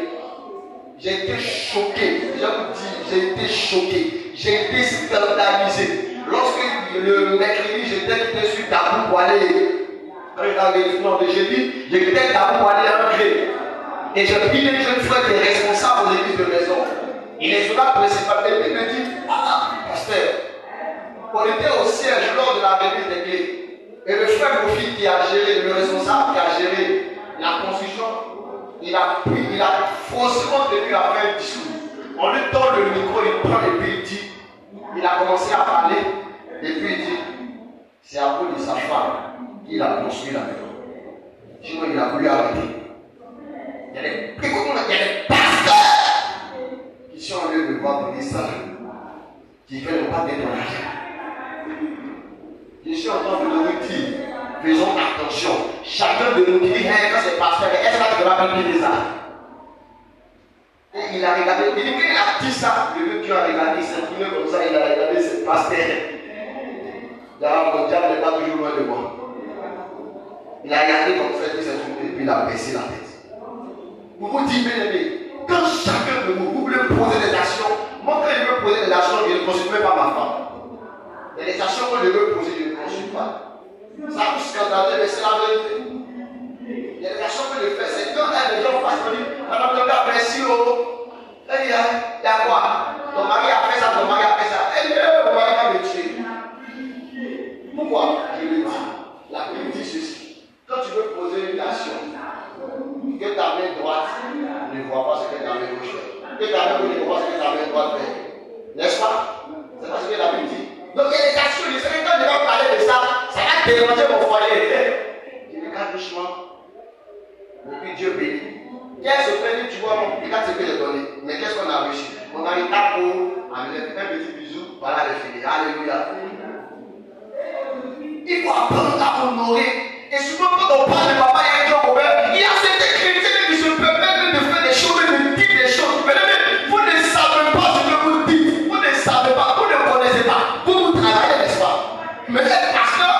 J'ai été choqué. Je vous dis, j'ai été choqué. J'ai été scandalisé. Lorsque le mercredi, j'étais sur Tabou pour aller. Non, de jeudi, j'étais Tabou pour aller rentrer. Et j'ai pris les jeunes frères des responsables aux églises de maison. Et les soldats principaux, et puis me dit, pasteur, on était au siège lors de la remise des clés. Et le frère Kofi qui a géré, le responsable qui a géré la construction, il a faussement tenu la fin du discours. On lui donne le micro, il prend et puis il dit, il a commencé à parler, et puis il dit, c'est à cause de sa femme qu'il a construit la maison. Sinon, il a voulu arrêter. Il y a des pasteurs qui sont en lieu de voir pour des sages, qui ne veulent pas d'être dans l'argent. Je suis en train de nous dire, faisons attention. Chacun de nous dit, quand c'est pasteur, est-ce que tu vas appeler des arts? Et il a regardé, il dit qu'il a dit ça, le vieux qui a regardé, il s'est tourné comme ça, il a regardé ce pasteur. D'ailleurs, mon diable n'est pas toujours loin de moi. Il a regardé comme ça, il s'est tourné, et puis il a baissé la tête. Vous vous dites, bien aimé, quand chacun de vous voulez poser des actions, moi quand je veux poser des actions, je ne consulte même pas ma femme. Et les actions que je veux poser, je ne consulte pas. Ça vous scandaleux, mais c'est la vérité. Il y a des actions que je fais, c'est quand les gens passent, me disent, madame le gars, merci, oh. Il y a quoi? Ton mari a fait ça, ton mari a fait ça. Et mon mari va me tuer. Pourquoi? Je le dis. La Bible dit ceci. Quand tu veux poser une action, que ta main droite ne voit pas ce que ta main gauche fait. Que ta main gauche ne voit pas ce que ta main droite fait. N'est-ce pas? C'est pas ce que la Bible dit. Donc il y a des actions, je sais que quand je vais parler de ça, ça va déranger mon foyer. Je regarde doucement. Et puis Dieu bénit. Qu'est-ce que fait, tu vois, regarde ce que j'ai donné. Mais qu'est-ce qu'on a reçu? On a une tape pour amener un petit bisou, voilà le filet. Alléluia. Il faut apprendre à honorer. Et souvent, quand on parle de papa, il y a un jour ouvert. Il y a certains chrétiens qui se permettent de faire des choses, de dire des choses. Mais vous ne savez pas ce que vous dites. Vous ne savez pas, vous ne connaissez pas. Vous travaillez, n'est-ce pas? Mais un pasteur,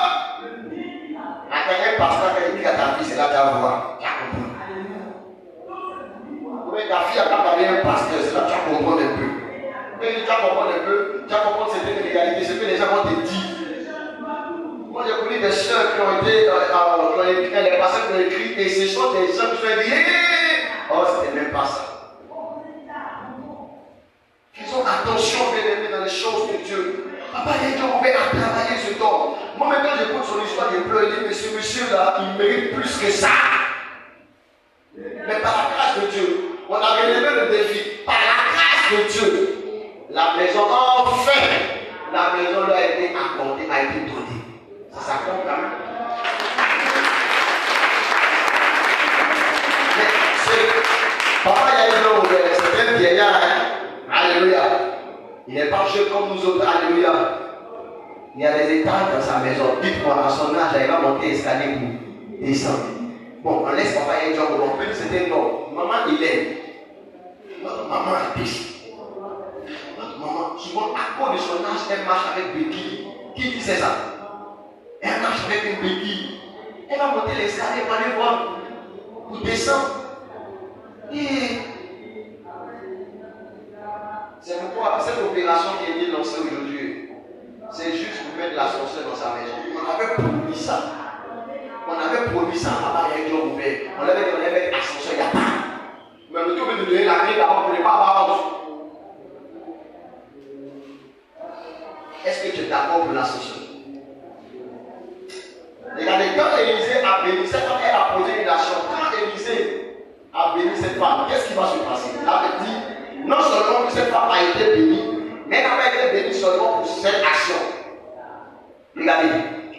un pasteur qui dit à ta fille, c'est là que tu vas voir. Tu as compris. Mais ta fille a pas parlé un pasteur, c'est là que tu vas comprendre un peu. Mais tu vas comprendre un peu, tu vas comprendre certaines réalités, ce que les gens vont te dire. Moi, j'ai connu des soeurs qui ont été, les pasteurs qui ont écrit, et ce sont des gens qui sont dit, oh, c'était même pas ça. Faisons attention, bien aimés, dans les choses de Dieu. Papa, il y a Dieu, on va travailler ce temps. Moi, maintenant, j'écoute son histoire, je pleure, je dis, mais ce monsieur-là, il mérite plus que ça. Mais par la grâce de Dieu, on a relevé le défi. Par la grâce de Dieu, la maison, enfin, la maison lui a été accordée, a été donnée. Ça compte quand même. Mais papa, il y a une c'est un vieillard. Alléluia. Il n'est pas jeune comme nous autres. Alléluia. Il y a des étages dans sa maison. Dites-moi, à son âge, il va monter l'escalier pour descendre. Bon, on laisse papa et John, on peut dire c'était non. Maman, il est. Notre maman est ici. Notre maman, souvent, à cause de son âge, elle marche avec béquille. Qui dit c'est ça? Elle marche avec une béquille. Elle va monter l'escalier pour aller voir. Pour descendre. Et c'est pourquoi cette opération qui a été lancée aujourd'hui, c'est juste pour mettre l'ascenseur dans sa maison. On avait promis ça. On avait promis ça. Papa, il y a un jour ouvert. On avait donné avec l'ascenseur, il n'y a pas. Mais le tour de donner la clé d'abord pour ne pas avoir honte. Est-ce que tu es d'accord pour l'ascenseur? Regardez, quand Élisée a béni cette femme, elle a posé une action. Quand Élisée a béni cette femme, qu'est-ce qui va se passer? La Bible dit, non seulement que cette femme a été bénie, mais elle n'a pas été bénie seulement pour cette action. Regardez,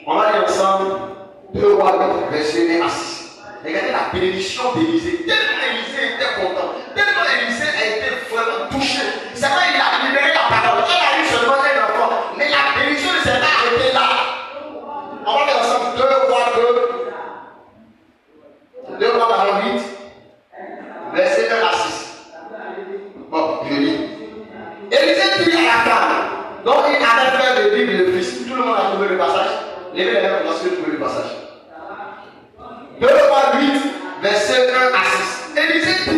on va aller ensemble 2 Rois 8, verset 1 à 6. Regardez la bénédiction d'Élisée. Tellement Élisée était content, tellement Élisée a été vraiment touché. C'est vrai, il a libéré la parole. Elle a eu seulement un enfant, mais la bénédiction ne s'est pas arrêtée là. On va aller ensemble 2 Rois 2 Rois 8, verset 1 à 6. Bon, je lis. Élisée dit à la femme, donc il allait faire de Bible le fils. Tout le monde a trouvé le passage. Levez les mains parce que vous trouvez le passage. 2 Rois 8, verset 1 à 6. Élisée dit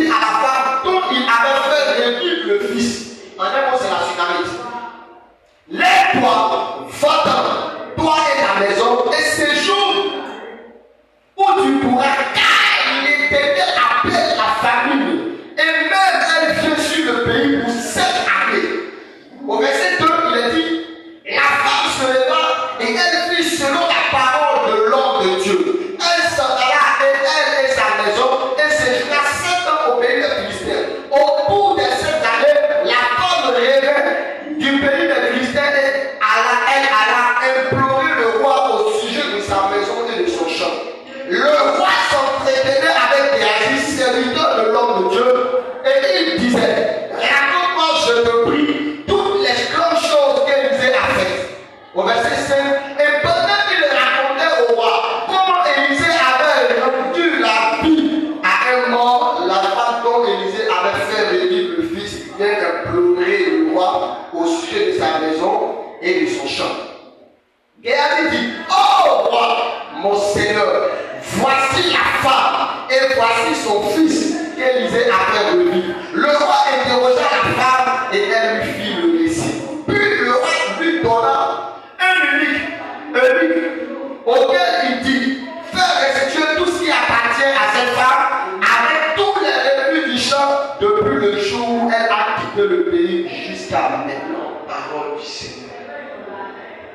pays jusqu'à maintenant. Parole du Seigneur.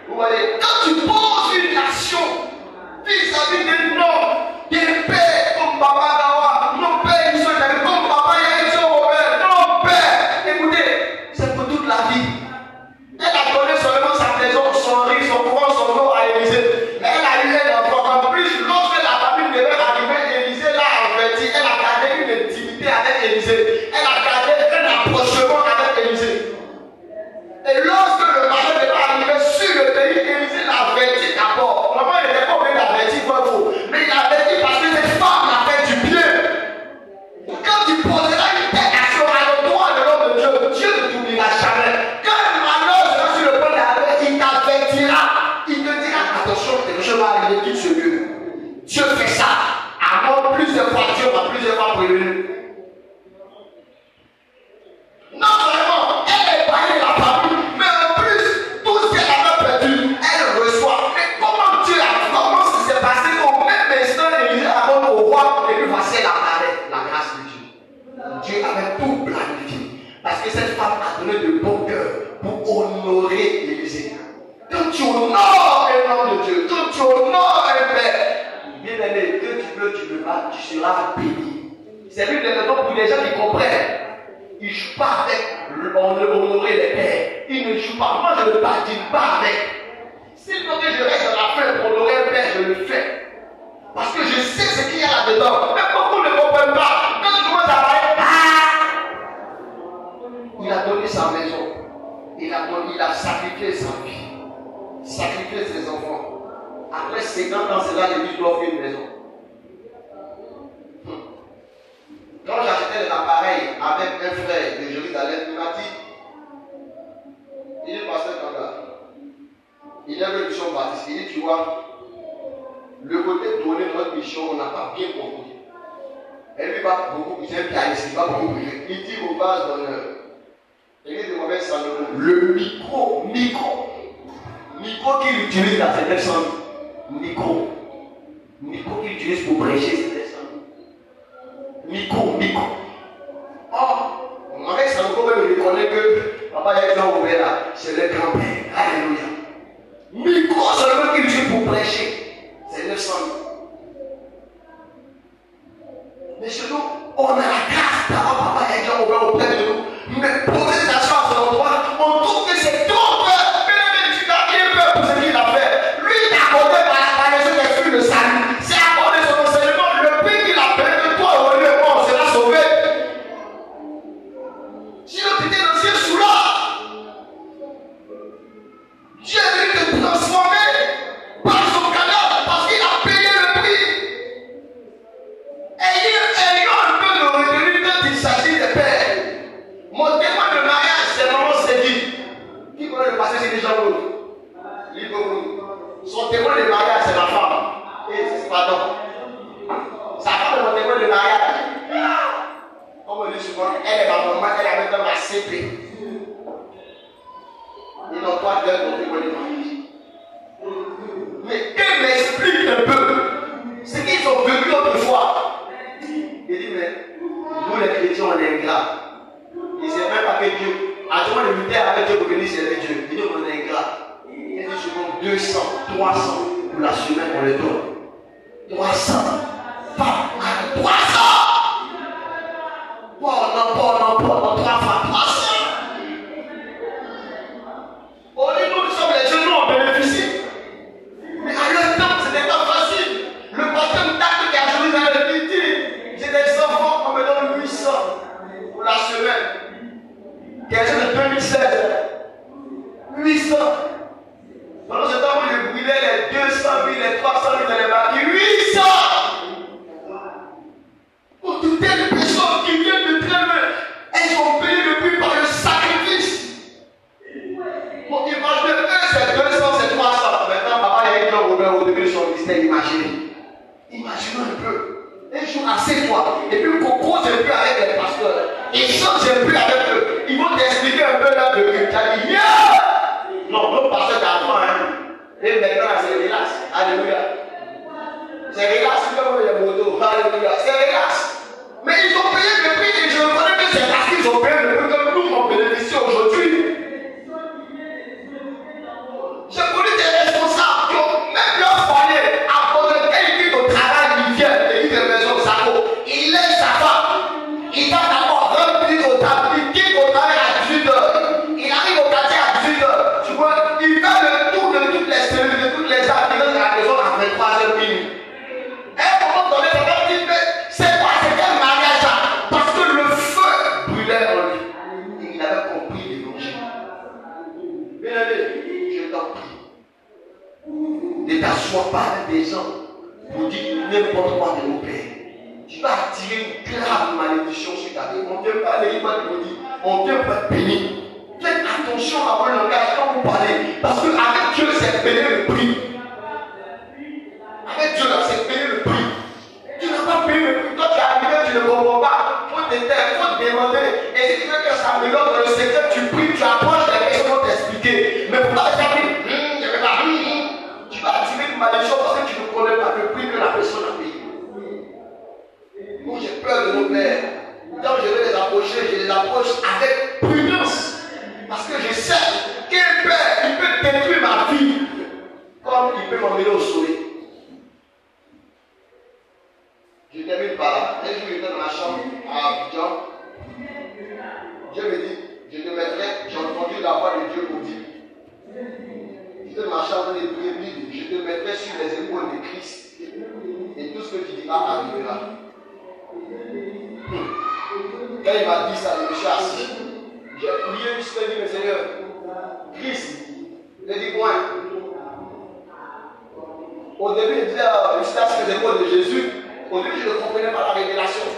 Vous voyez, quand tu poses une nation vis-à-vis des noms, des pères comme Papa Gawa, nos pères, ils sont comme Papa Yaïso Robert, nos pères, écoutez, c'est pour toute la vie. Elle a donné seulement sa maison, son riz, son courant, son eau à Élysée. Mais elle a eu un enfant. En plus, lorsque la famille devait arriver, Élysée l'a averti. Elle a gardé une intimité avec Élysée. Elle a gardé un approchement avec Élysée. Et lorsque le malheur devait arriver sur le pays, Élysée l'a averti d'abord. Maman, il n'était pas obligé d'avertir vous. Mais il a averti parce que cette femme a fait du bien. Quand tu poseras une telle action à l'endroit de l'homme de Dieu, Dieu ne t'oubliera jamais. Quand le malheur sera sur le point d'arriver, il t'avertira. Il te dira, attention, quelque chose va arriver, quitte ce lieu. Dieu fait ça. À moi, plusieurs fois, Dieu m'a plusieurs fois prévenu. Non seulement elle est baillée la famille, mais en plus, tout ce qu'elle avait perdu, elle reçoit. Mais comment Dieu a comment ça s'est passé au même instant, Élisée abonne au roi, et puis voici elle apparaît, la grâce de Dieu. Dieu avait tout planifié. Parce que cette femme a donné de bon cœur pour honorer Élisée. Quand tu honores un homme de Dieu, quand tu honores un père, bien aimé, que tu veux, tu ne veux pas, tu seras béni. C'est l'une des raisons pour les gens qui comprennent. Ils ne jouent pas avec honorer les pères. Ils ne jouent pas. Moi, je ne badine pas avec. S'il faut que je reste à la fin pour honorer un père, je le fais. Parce que je sais ce qu'il y a là-dedans. Mais beaucoup ne comprennent pas. Quand tu commences à parler, il a donné sa maison. Il a sacrifié sa vie. Sacrifié ses enfants. Après 50 ans, c'est là l'église doit offrir une maison. Quand j'achetais l'appareil avec un frère de Jérusalem, il m'a dit, il est pasteur Kanga, il est une mission baptiste, il dit, tu vois, le côté donner notre mission, on n'a pas bien compris. Elle lui va beaucoup, c'est un pianiste, il va beaucoup bouger. Il dit au base d'honneur, il est de mauvais salon, le micro qu'il utilise dans cette personne, micro qu'il utilise pour prêcher cette personne. Micro. Oh, avec ça, on peut même reconnaître que Papa Yaïsa Oubé là, c'est le grand-père. Alléluia. Micro seulement qu'il utilise pour prêcher. C'est 900 000. Mais chez nous, on a la grâce d'avoir Papa Yaïsa Oubé auprès de nous. Mais poser sa chance à l'endroit, on trouve que c'est trop peur. Mais tu n'as rien peur pour ce qu'il a fait. Lui, il a accordé par la raison d'esprit le salut. C'est accordé son enseignement. Le prix qu'il a payé de toi, on lui on sera sauvé. Sinon, tu étais dans ce sous-là. Dieu est venu te transformer par son cadavre parce qu'il a payé le prix. Ayons un peu de retenue quand il s'agit des pères. Mon témoin de mariage, c'est maman Sédi. Qui connaît le passé, c'est déjà l'autre. Son témoin de mariage, c'est ma femme. Et pardon. Sa femme est mon témoin de mariage. On me dit souvent, elle est ma maman, elle est maintenant ma CP. Ils n'ont pas d'heure pour témoin de mariage. Mais qu'ils m'expliquent un peu ce qu'ils ont vécu autrefois. Il dit, mais nous les chrétiens, on est ingrats. Il ne sait même pas que Dieu, à tout le monde, le militaire avec Dieu pour venir servir Dieu. Il dit, on est ingrat. Il dit souvent 200, 300 pour la semaine, on les donne. 300. Pas 300. Pas 3 fois 300. On dit, nous sommes les jeunes, nous on bénéficie. Mais à leur temps, ce n'était pas facile. Le baptême d'acte qui a joué dans le dit, j'ai des enfants, on me donne 800 pour la semaine. Quelqu'un de 2016. 800. Pendant ce temps, je brûlais les 200 000, les 300 000 dans les barils. 800. Pour toutes les personnes qui viennent de très loin, elles sont payées le prix par le sacrifice. Pour imaginer, eux c'est 200, c'est 300. Maintenant, papa il y a un Robert au début de son ministère, imaginez. Imaginez un peu. Un jour, assieds-toi. Et puis, qu'on cause un peu avec les pasteurs. Échange un peu avec eux. Ils vont t'expliquer un peu là de que tu as dit, yeah! Non, nos pasteurs d'avant, hein. Et maintenant, c'est relax. Alléluia. C'est relax, comme les motos. Alléluia. C'est relax. Mais ils ont payé le prix et je reconnais que c'est parce qu'ils ont payé le prix que nous, on bénéficie aujourd'hui. les arrivés à la maison à 23h minuit. À un moment donné, papa dit, mais c'est quoi? C'est quel mariage là? Parce que le feu brûlait en lui. Et il avait compris l'évangile. Bien-aimé, je t'en prie. Ne t'assois pas avec des gens pour dire n'importe quoi de nos pères. Tu vas attirer une grave malédiction sur ta vie. On ne vient pas aller, on vient pas te bénir. Faites attention à votre langage quand vous parlez. Parce qu'avec Dieu, c'est payer le prix. Avec Dieu, là, c'est payer le prix. Tu n'as pas payé le prix. Quand tu es arrivé, tu ne comprends pas. Il faut te taire, il faut te demander. Et si tu veux que ça améliore dans le secret, tu pries, tu approches les personnes pour t'expliquer. Mais pour pas faire tu vas attirer une malédiction parce que tu ne connais pas le prix que la personne a payé. Moi, j'ai peur de nos pères. Quand je vais les approcher, je les approche avec prudence. Parce que je sais quel père, il peut détruire ma vie comme il peut m'emmener au soleil. Je termine par là. Un jour, j'étais dans ma chambre à Abidjan. Dieu me dit, je te mettrai, j'ai entendu la voix de Dieu pour dire. J'étais dans ma chambre de prier, je te mettrai sur les épaules de Christ. Et tout ce que tu diras arrivera. Quand il m'a dit ça, je me suis assis. J'ai prié jusqu'à dire, mais Seigneur, Christ, il a dit point. Au début, il disait, je suis assis sur les épaules de Jésus. Au début, je ne comprenais pas la révélation.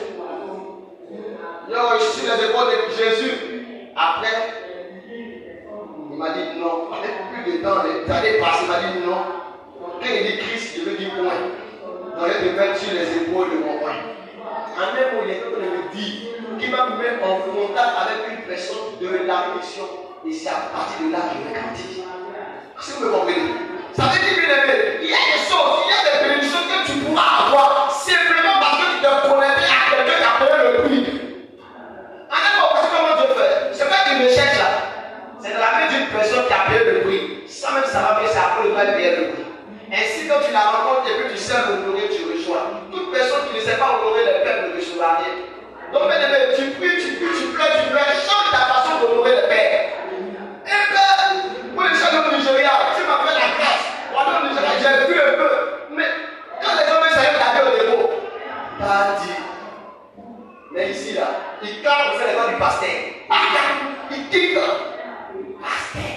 Yo, je suis sur les épaules de Jésus. Après, il m'a dit non. Avec plus de temps, les années passées, il m'a dit non. Quand il dit Christ, je veux dire point. Donc, je te mettre sur les épaules de mon point. En même temps, il est en train de me dire qu'il va me mettre en contact avec une personne de la mission. Et c'est à partir de là que je vais grandir. Si vous me comprenez, ça veut dire, bien aimé, il y a des choses, il y a des bénédictions que tu pourras avoir simplement parce que tu te connectais à quelqu'un qui a payé le prix. En même temps, parce que comment Dieu fait, c'est pas une recherche là. C'est de la main d'une personne qui a payé le prix. Ça même ça va faire, c'est après le temps de payer le prix. Ainsi, quand tu la rencontres et que tu sais l'honorer, tu reçois. Toute personne qui ne sait pas honorer les pères ne recevra rien. Donc, bien aimé, tu pries, tu pleures, change ta façon d'honorer les pères. Et bien, pour les gens au Nigeria, tu m'as fait la grâce. Moi, au Nigeria, j'ai vu un peu. Mais quand les hommes s'arrêtent à faire au dépôt, t'as dit. Mais ici, là, il cadre les gens du pasteur. Il dit que, pasteur,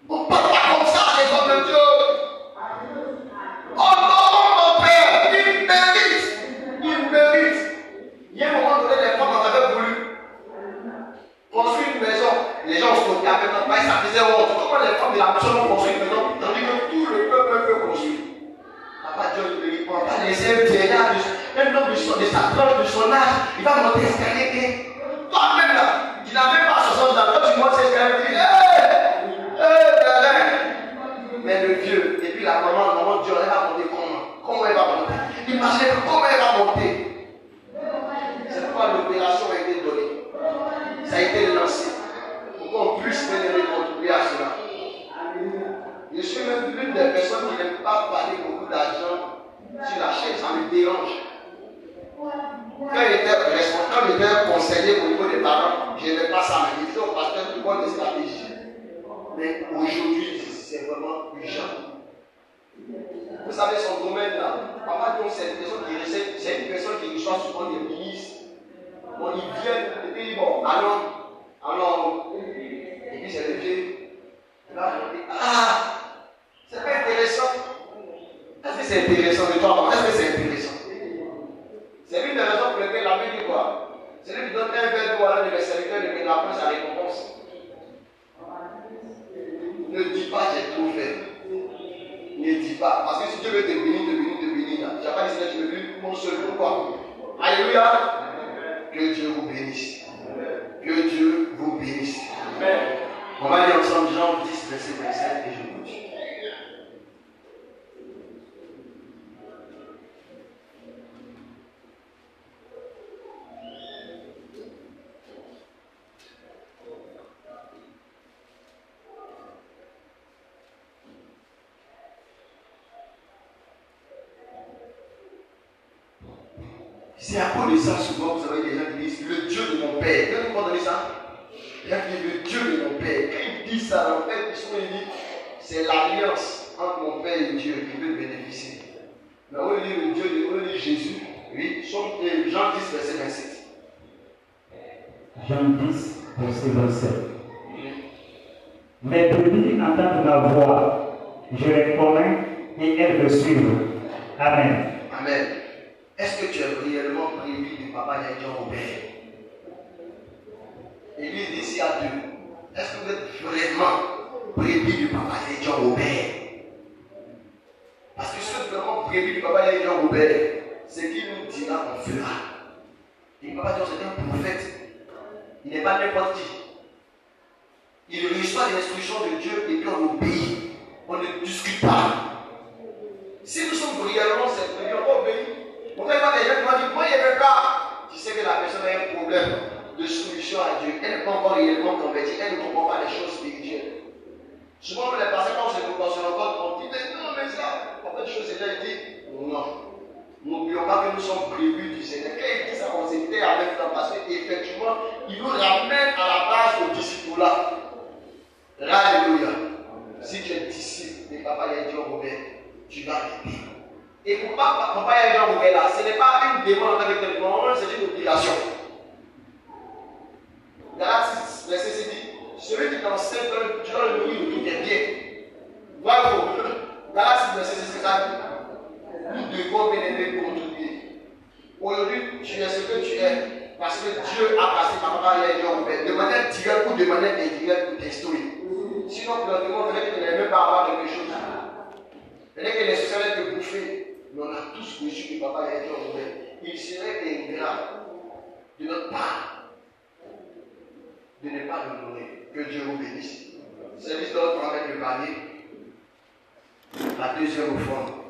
on ne parle pas comme ça, les hommes de Dieu. Oh non, mon père, il mérite. Il y a un moment donné, les femmes en avaient voulu construire une maison. Les gens se moquaient avec notre père, ça faisait honte. Comment les femmes de la maison ont construit une maison, tandis que tout le peuple peut construire. Papa Dieu ne lui prend pas laisser un vieillard, un homme de sa tranche, de son âge, il va monter l'escalier. Toi-même là, tu n'as même pas 60 ans, quand tu montes l'escalier, tu dis mais le vieux, et puis la maman Dieu, elle va monter comment? Comment elle va monter? Imaginez comment elle va monter. C'est pourquoi l'opération a été donnée. Ça a été lancé. Pour qu'on puisse venir contribuer à cela. Je suis même l'une des personnes qui n'aiment pas parler beaucoup d'argent sur la chaîne. Ça me dérange. Quand j'étais conseiller au niveau des parents, je n'aimais pas ça. Mais je disais au pasteur de prendre des stratégies. Mais aujourd'hui, c'est vraiment urgent. Vous savez, son domaine là, papa donc c'est une personne qui reçoit, c'est une personne qui reçoit souvent des ministres. Bon, ils viennent et puis bon, allons. Et puis c'est le vieux. Là, on dit, c'est pas intéressant. Est-ce que c'est intéressant de toi? Est-ce que c'est intéressant? C'est une des raisons pour lesquelles la Bible dit quoi? Celui qui donne un verre d'eau à l'un de mes serviteurs, il apprend sa récompense. Ne dis pas j'ai trop fait. Ne dis pas. Parce que si Dieu veut te bénir, là. Tu n'as pas dit que tu veux lui mon seul pourquoi. Alléluia. Que Dieu vous bénisse. Que Dieu vous bénisse. Amen. On va lire ensemble Jean 10, verset 25 et je continue. C'est à cause de ça, souvent, vous avez des gens qui disent le Dieu de mon père. Vous avez compris ça? Il y a qui dit le Dieu de mon père. Quand ils disent ça, en fait, ils disent c'est l'alliance entre mon Père et Dieu qui veut bénéficier. Mais on lit le Dieu, on lit Jésus, oui, Jean 10, verset 27. Jean 10, verset 27. Mes brebis entendent ma voix, je les connais et elles me suivent. Amen. Amen. Est-ce que tu es réellement brebis du papa Yahya Robert? Élie dit ici à Dieu. Est-ce que vous êtes vraiment brebis du papa Yahya Robert? Parce que si vous êtes vraiment brebis du papa Yahya Robert, c'est qu'il nous dira qu'on fera. Et papa Dieu, c'est un prophète. Il n'est pas n'importe qui. Il reçoit les instructions de Dieu et puis on obéit. On ne discute pas. Si nous sommes réellement serviteurs, on obéit. On ne fait pas des gens qui vont dire, moi il n'y avait pas. Tu sais que la personne a un problème de soumission à Dieu. Elle n'est pas encore réellement convertie. Elle ne comprend pas les choses spirituelles. Souvent, les personnes, quand on se rencontre, on dit, mais non, mais ça, en fait, les choses, c'est déjà dit. Non. N'oublions pas que nous sommes prévus du Seigneur. Quand il dit ça, on s'était avec temps parce qu'effectivement, il nous ramène à la base au disciple-là. Alléluia. Si tu es disciple de Papa Yahya Robert, tu vas l'aider. Et pour Papa Yahya Robert là, ce n'est pas une demande en tant que telle, normalement c'est une obligation. Galates 6, verset 6 dit, celui qui t'enseigne, tu dois le nourrir de tous tes biens. Voilà. Galates 6, verset 6, c'est ça. Nous devons bien aimer contribuer. Aujourd'hui, tu es ce que tu es parce que Dieu a passé par Papa Yahya Robert de manière directe ou de manière indirecte pour t'instruire. Sinon, pour le moment, peut-être que tu n'allais même pas avoir quelque chose. Peut-être que les sociétés te bouffer. Mais on a tous reçu que Papa Yahya Robert. Il serait ingrat de notre part de ne pas l'honorer. Que Dieu vous bénisse. Service d'ordre permet de parler. La deuxième offrande.